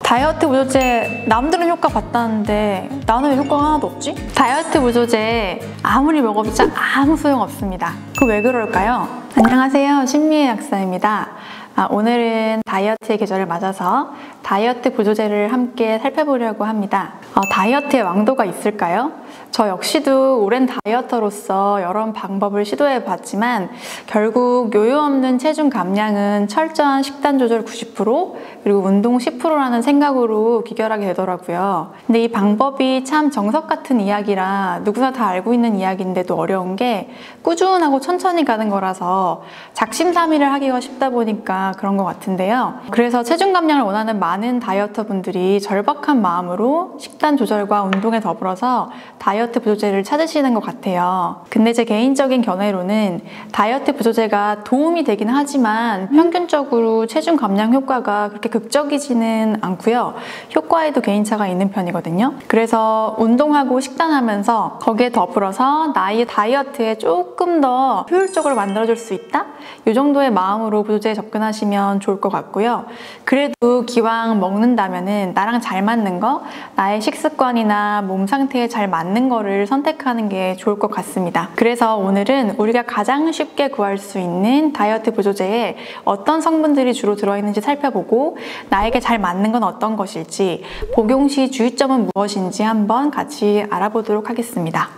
다이어트 보조제 남들은 효과 봤다는데 나는 왜 효과가 하나도 없지? 다이어트 보조제 아무리 먹어봤자 아무 소용 없습니다. 그 왜 그럴까요? 안녕하세요, 신미애 약사입니다. 오늘은 다이어트의 계절을 맞아서 다이어트 보조제를 함께 살펴보려고 합니다. 다이어트의 왕도가 있을까요? 저 역시도 오랜 다이어터로서 여러 방법을 시도해 봤지만 결국 요요 없는 체중 감량은 철저한 식단 조절 90% 그리고 운동 10%라는 생각으로 귀결하게 되더라고요. 근데 이 방법이 참 정석 같은 이야기라 누구나 다 알고 있는 이야기인데도 어려운 게 꾸준하고 천천히 가는 거라서 작심삼일을 하기가 쉽다 보니까 그런 것 같은데요. 그래서 체중 감량을 원하는 많은 다이어터 분들이 절박한 마음으로 식단 조절과 운동에 더불어서 다이어트 보조제를 찾으시는 것 같아요. 근데 제 개인적인 견해로는 다이어트 보조제가 도움이 되긴 하지만 평균적으로 체중 감량 효과가 그렇게 극적이지는 않고요. 효과에도 개인차가 있는 편이거든요. 그래서 운동하고 식단하면서 거기에 더불어서 나의 다이어트에 조금 더 효율적으로 만들어줄 수 있다? 이 정도의 마음으로 보조제에 접근하시면 좋을 것 같고요. 그래도 기왕 먹는다면은 나랑 잘 맞는 거, 나의 식습관이나 몸 상태에 잘 맞는 거를 선택하는 게 좋을 것 같습니다. 그래서 오늘은 우리가 가장 쉽게 구할 수 있는 다이어트 보조제에 어떤 성분들이 주로 들어있는지 살펴보고 나에게 잘 맞는 건 어떤 것일지, 복용 시 주의점은 무엇인지 한번 같이 알아보도록 하겠습니다.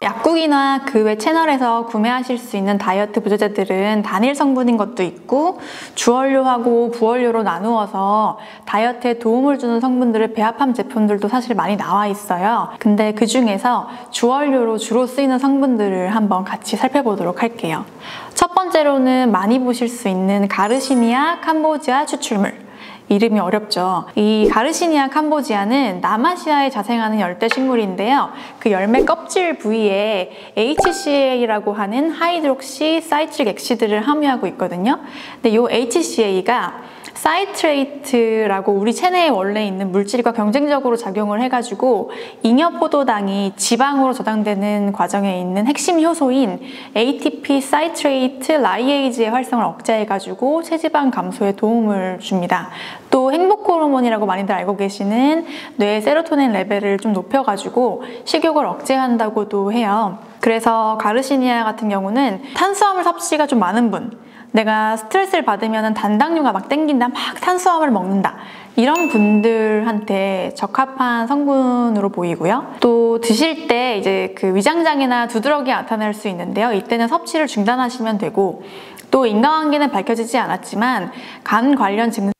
약국이나 그 외 채널에서 구매하실 수 있는 다이어트 보조제들은 단일 성분인 것도 있고 주원료하고 부원료로 나누어서 다이어트에 도움을 주는 성분들을 배합한 제품들도 사실 많이 나와 있어요. 근데 그 중에서 주원료로 주로 쓰이는 성분들을 한번 같이 살펴보도록 할게요. 첫 번째로는 많이 보실 수 있는 가르시니아 캄보지아 추출물. 이름이 어렵죠. 이 가르시니아 캄보지아는 남아시아에 자생하는 열대 식물인데요. 그 열매 껍질 부위에 HCA라고 하는 하이드록시 사이트릭 엑시드를 함유하고 있거든요. 근데 이 HCA가 사이트레이트라고 우리 체내에 원래 있는 물질과 경쟁적으로 작용을 해가지고 잉여포도당이 지방으로 저장되는 과정에 있는 핵심 효소인 ATP 사이트레이트 라이에이즈의 활성을 억제해가지고 체지방 감소에 도움을 줍니다. 또 행복 호르몬이라고 많이들 알고 계시는 뇌의 세로토닌 레벨을 좀 높여가지고 식욕을 억제한다고도 해요. 그래서 가르시니아 같은 경우는 탄수화물 섭취가 좀 많은 분, 내가 스트레스를 받으면 단당류가 막 땡긴다, 막 탄수화물을 먹는다, 이런 분들한테 적합한 성분으로 보이고요. 또 드실 때 이제 그 위장장애나 두드러기 나타날 수 있는데요. 이때는 섭취를 중단하시면 되고, 또 인과관계는 밝혀지지 않았지만 간 관련 증상이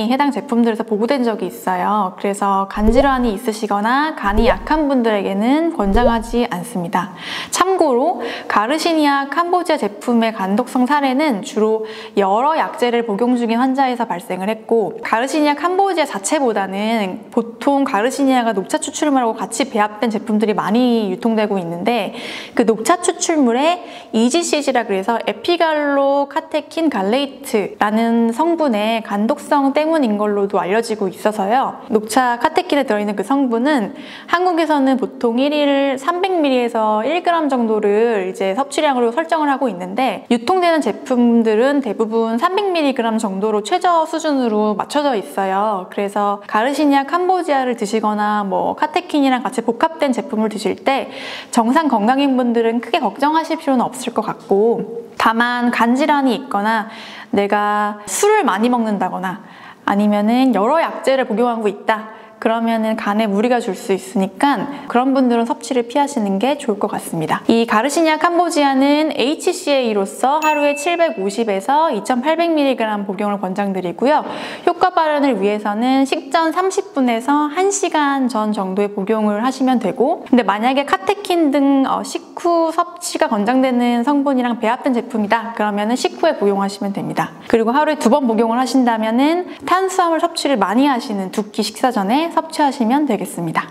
해당 제품들에서 보고된 적이 있어요. 그래서 간 질환이 있으시거나 간이 약한 분들에게는 권장하지 않습니다. 참고로 가르시니아 캄보지아 제품의 간독성 사례는 주로 여러 약제를 복용 중인 환자에서 발생을 했고, 가르시니아 캄보지아 자체보다는 보통 가르시니아가 녹차 추출물하고 같이 배합된 제품들이 많이 유통되고 있는데, 그 녹차 추출물에 EGCG라 그래서 에피갈로 카테킨 갈레이트라는 성분의 간독성 때문인 걸로도 알려지고 있어서요. 녹차 카테킨에 들어있는 그 성분은 한국에서는 보통 1일 300ml에서 1g 정도를 이제 섭취량으로 설정을 하고 있는데, 유통되는 제품들은 대부분 300mg 정도로 최저 수준으로 맞춰져 있어요. 그래서 가르시니아 캄보지아를 드시거나 뭐 카테킨이랑 같이 복합된 제품을 드실 때 정상 건강인 분들은 크게 걱정하실 필요는 없을 것 같고, 다만 간 질환이 있거나 내가 술을 많이 먹는다거나 아니면은 여러 약제를 복용하고 있다, 그러면은 간에 무리가 줄 수 있으니까 그런 분들은 섭취를 피하시는 게 좋을 것 같습니다. 이 가르시니아 캄보지아는 HCA로서 하루에 750에서 2800mg 복용을 권장드리고요. 효과 발현을 위해서는 식전 30분에서 1시간 전 정도에 복용을 하시면 되고, 근데 만약에 카테킨 등 식후 섭취가 권장되는 성분이랑 배합된 제품이다, 그러면은 식후에 복용하시면 됩니다. 그리고 하루에 2번 복용을 하신다면은 탄수화물 섭취를 많이 하시는 2끼 식사 전에 섭취하시면 되겠습니다.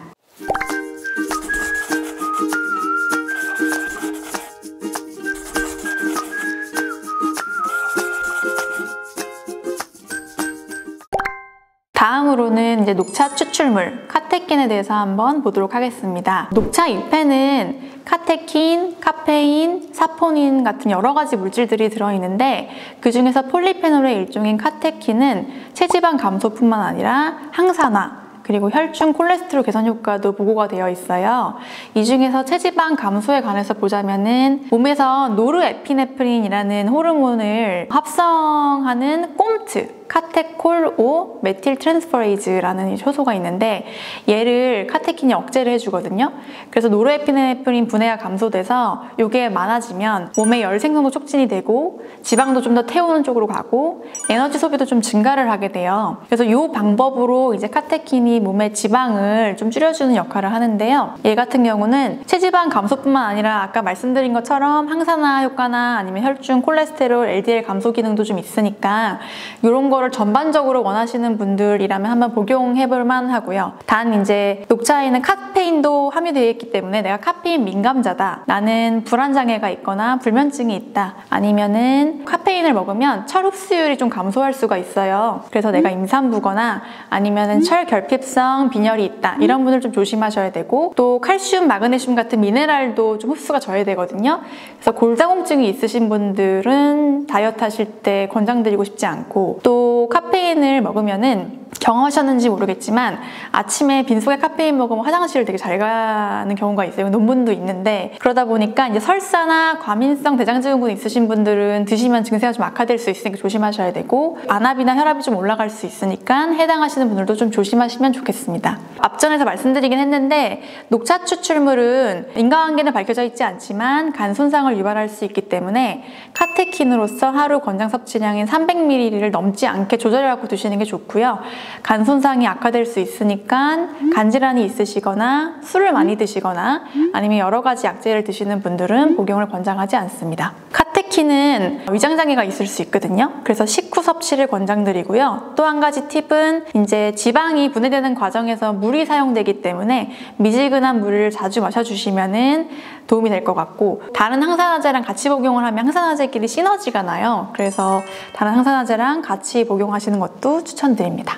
다음으로는 이제 녹차 추출물, 카테킨 카테킨에 대해서 한번 보도록 하겠습니다. 녹차 잎에는 카테킨, 카페인, 사포닌 같은 여러 가지 물질들이 들어있는데 그 중에서 폴리페놀의 일종인 카테킨은 체지방 감소뿐만 아니라 항산화, 그리고 혈중 콜레스테롤 개선 효과도 보고가 되어 있어요. 이 중에서 체지방 감소에 관해서 보자면은 몸에서 노르에피네프린이라는 호르몬을 합성하는 꼼트, 카테콜5 메틸 트랜스퍼레이즈라는 효소가 있는데 얘를 카테킨이 억제를 해주거든요. 그래서 노르에피네프린 분해가 감소돼서 이게 많아지면 몸의 열 생성도 촉진이 되고 지방도 좀 더 태우는 쪽으로 가고 에너지 소비도 좀 증가를 하게 돼요. 그래서 이 방법으로 이제 카테킨이 몸의 지방을 좀 줄여주는 역할을 하는데요. 얘 같은 경우는 체지방 감소뿐만 아니라 아까 말씀드린 것처럼 항산화 효과나 아니면 혈중 콜레스테롤, LDL 감소 기능도 좀 있으니까 이런 거를 전반적으로 원하시는 분들이라면 한번 복용해볼 만하고요. 단 이제 녹차에는 카페인도 함유되어 있기 때문에 내가 카페인 민감자다, 나는 불안장애가 있거나 불면증이 있다, 아니면은 카페인을 먹으면 철 흡수율이 좀 감소할 수가 있어요. 그래서 내가 임산부거나 아니면은 철 결핍성 빈혈이 있다, 이런 분들 좀 조심하셔야 되고, 또 칼슘, 마그네슘 같은 미네랄도 좀 흡수가 져야 되거든요. 그래서 골다공증이 있으신 분들은 다이어트 하실 때 권장드리고 싶지 않고, 또 카페인을 먹으면은 경험하셨는지 모르겠지만 아침에 빈속에 카페인 먹으면 화장실을 되게 잘 가는 경우가 있어요. 논문도 있는데, 그러다 보니까 이제 설사나 과민성 대장증후군 있으신 분들은 드시면 증세가 좀 악화될 수 있으니까 조심하셔야 되고, 안압이나 혈압이 좀 올라갈 수 있으니까 해당하시는 분들도 좀 조심하시면 좋겠습니다. 앞전에서 말씀드리긴 했는데 녹차 추출물은 인과관계는 밝혀져 있지 않지만 간 손상을 유발할 수 있기 때문에 카테킨으로서 하루 권장 섭취량인 300ml를 넘지 않게 조절해 갖고 드시는 게 좋고요. 간 손상이 악화될 수 있으니까 간질환이 있으시거나 술을 많이 드시거나 아니면 여러 가지 약재를 드시는 분들은 복용을 권장하지 않습니다. 카테킨은 위장장애가 있을 수 있거든요. 그래서 식후 섭취를 권장드리고요. 또 한 가지 팁은 이제 지방이 분해되는 과정에서 물이 사용되기 때문에 미지근한 물을 자주 마셔주시면은 도움이 될 것 같고, 다른 항산화제랑 같이 복용을 하면 항산화제끼리 시너지가 나요. 그래서 다른 항산화제랑 같이 복용하시는 것도 추천드립니다.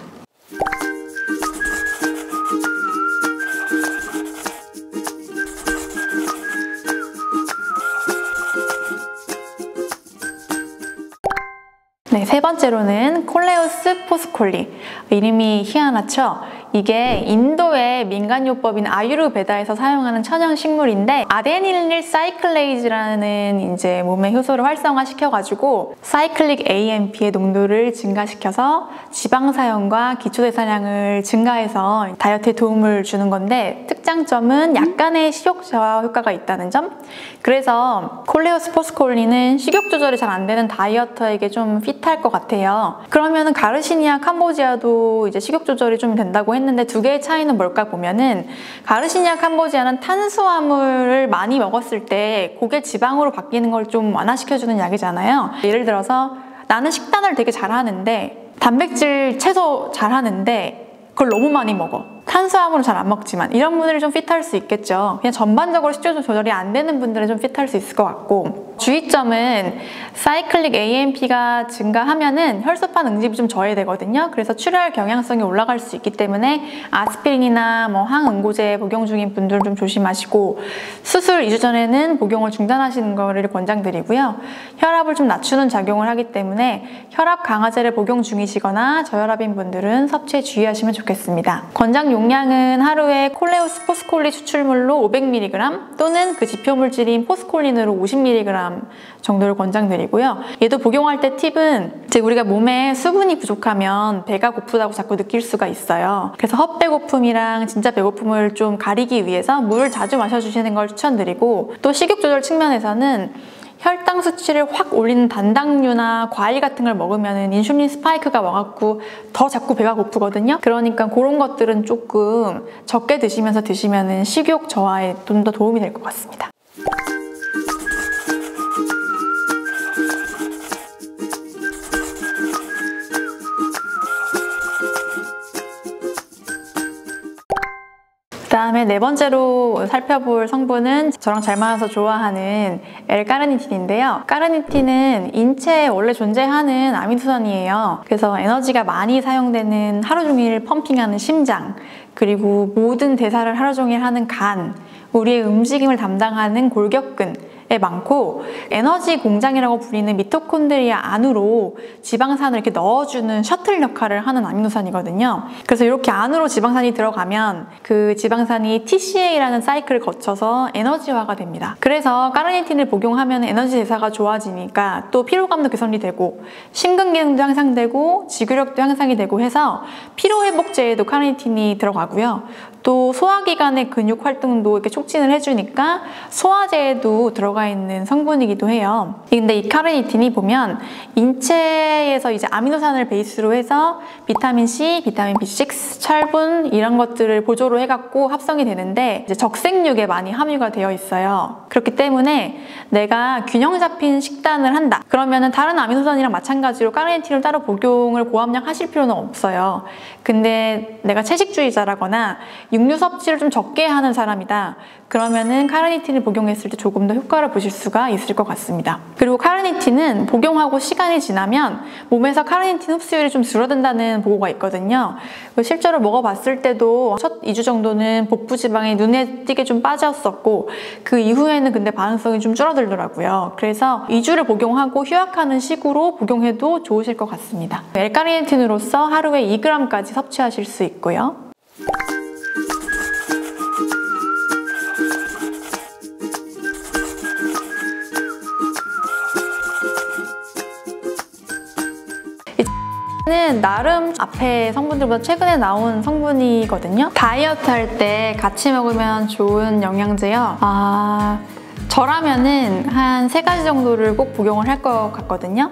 네, 세 번째로는 콜레우스 포스콜리. 이름이 희한하죠? 이게 인도의 민간요법인 아유르베다에서 사용하는 천연 식물인데, 아데닐릴 사이클레이즈라는 이제 몸의 효소를 활성화시켜가지고 사이클릭 AMP의 농도를 증가시켜서 지방 사용과 기초대사량을 증가해서 다이어트에 도움을 주는 건데, 특장점은 약간의 식욕 저하 효과가 있다는 점. 그래서 콜레우스 포스콜리는 식욕 조절이 잘 안 되는 다이어터에게 좀 핏할 것 같아요. 그러면은 가르시니아 캄보지아도 이제 식욕 조절이 좀 된다고 했는데, 두 개의 차이는 뭘까 보면은 가르시니아 캄보지아는 탄수화물을 많이 먹었을 때 고게 지방으로 바뀌는 걸 좀 완화시켜주는 약이잖아요. 예를 들어서 나는 식단을 되게 잘하는데, 단백질 채소 잘하는데 그걸 너무 많이 먹어. 탄수화물은 잘 안 먹지만, 이런 분들이 좀 핏할 수 있겠죠. 그냥 전반적으로 식욕 조절이 안 되는 분들은 좀 핏할 수 있을 것 같고, 주의점은 사이클릭 AMP가 증가하면은 혈소판 응집이 좀 저해되거든요. 그래서 출혈 경향성이 올라갈 수 있기 때문에 아스피린이나 뭐 항응고제 복용 중인 분들은 좀 조심하시고, 수술 2주 전에는 복용을 중단하시는 거를 권장드리고요. 혈압을 좀 낮추는 작용을 하기 때문에 혈압 강화제를 복용 중이시거나 저혈압인 분들은 섭취에 주의하시면 좋겠습니다. 권장 용량은 하루에 콜레우스 포스콜리 추출물로 500mg 또는 그 지표 물질인 포스콜린으로 50mg 정도를 권장드리고요. 얘도 복용할 때 팁은, 즉 우리가 몸에 수분이 부족하면 배가 고프다고 자꾸 느낄 수가 있어요. 그래서 헛배고픔이랑 진짜 배고픔을 좀 가리기 위해서 물을 자주 마셔주시는 걸 추천드리고, 또 식욕 조절 측면에서는 혈당 수치를 확 올리는 단당류나 과일 같은 걸 먹으면 인슐린 스파이크가 와갖고 더 자꾸 배가 고프거든요. 그러니까 그런 것들은 조금 적게 드시면서 드시면 식욕 저하에 좀 더 도움이 될 것 같습니다. 그다음에 네 번째로 살펴볼 성분은 저랑 잘 맞아서 좋아하는 L-카르니틴인데요. 카르니틴은 인체에 원래 존재하는 아미노산이에요. 그래서 에너지가 많이 사용되는 하루 종일 펌핑하는 심장, 그리고 모든 대사를 하루 종일 하는 간, 우리의 움직임을 담당하는 골격근에 많고, 에너지 공장이라고 불리는 미토콘드리아 안으로 지방산을 이렇게 넣어주는 셔틀 역할을 하는 아미노산이거든요. 그래서 이렇게 안으로 지방산이 들어가면 그 지방산이 TCA라는 사이클을 거쳐서 에너지화가 됩니다. 그래서 카르니틴을 복용하면 에너지 대사가 좋아지니까 또 피로감도 개선이 되고, 심근기능도 향상되고, 지구력도 향상이 되고 해서 피로회복제에도 카르니틴이 들어가고요. 또 소화기관의 근육 활동도 이렇게 촉진을 해주니까 소화제에도 들어가 있는 성분이기도 해요. 근데 이 카르니틴이 보면 인체에서 이제 아미노산을 베이스로 해서 비타민 C, 비타민 B6, 철분 이런 것들을 보조로 해갖고 합성이 되는데 이제 적색육에 많이 함유가 되어 있어요. 그렇기 때문에 내가 균형 잡힌 식단을 한다. 그러면은 다른 아미노산이랑 마찬가지로 카르니틴을 따로 복용을 고함량 하실 필요는 없어요. 근데 내가 채식주의자라거나 육류 섭취를 좀 적게 하는 사람이다. 그러면은 카르니틴을 복용했을 때 조금 더 효과를 보실 수가 있을 것 같습니다. 그리고 카르니틴은 복용하고 시간이 지나면 몸에서 카르니틴 흡수율이 좀 줄어든다는 보고가 있거든요. 실제로 먹어봤을 때도 첫 2주 정도는 복부 지방이 눈에 띄게 좀 빠졌었고, 그 이후에는 근데 반응성이 좀 줄어들더라고요. 그래서 2주를 복용하고 휴학하는 식으로 복용해도 좋으실 것 같습니다. L카르니틴으로서 하루에 2g까지 섭취하실 수 있고요. 는 나름 앞에 성분들보다 최근에 나온 성분이거든요. 다이어트 할 때 같이 먹으면 좋은 영양제요. 저라면은 한 3가지 정도를 꼭 복용을 할 것 같거든요.